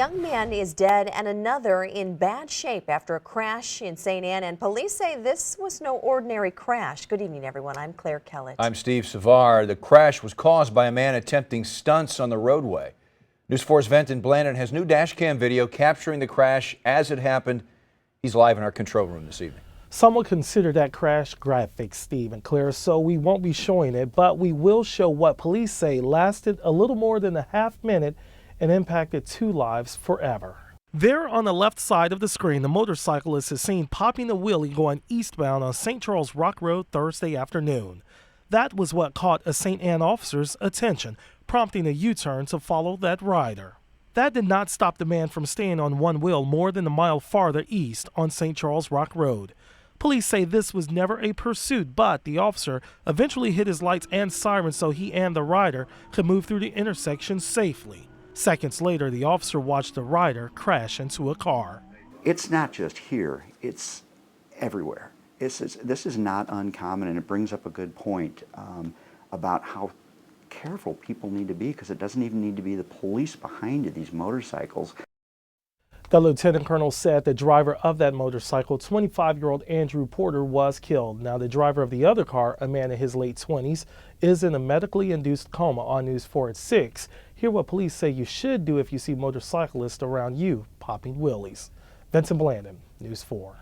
A young man is dead and another in bad shape after a crash in St. Anne, and police say this was no ordinary crash. Good evening, everyone. I'm Claire Kellett. I'm Steve Savar. The crash was caused by a man attempting stunts on the roadway. News 4's VENTON BLANDIN has new dash cam video capturing the crash as it happened. He's live in our control room this evening. Some would consider that crash graphic, Steve and Claire, so we won't be showing it, but we will show what police say lasted a little more than a half-minute and impacted 2 lives forever. There on the left side of the screen, the motorcyclist is seen popping a wheelie going eastbound on St. Charles Rock Road Thursday afternoon. That was what caught a St. Anne officer's attention, prompting a U-turn to follow that rider. That did not stop the man from staying on one wheel more than a mile farther east on St. Charles Rock Road. Police say this was never a pursuit, but the officer eventually hit his lights and sirens so he and the rider could move through the intersection safely. Seconds later, the officer watched the rider crash into a car. It's not just here, it's everywhere. This is not uncommon, and it brings up a good point about how careful people need to be, because it doesn't even need to be the police behind you, these motorcycles. The lieutenant colonel said the driver of that motorcycle, 25-year-old Andrew Porter, was killed. Now, the driver of the other car, a man in his late 20s, is in a medically induced coma. On News 4 at 6. Hear what police say you should do if you see motorcyclists around you popping wheelies. Vincent Blandin, News 4.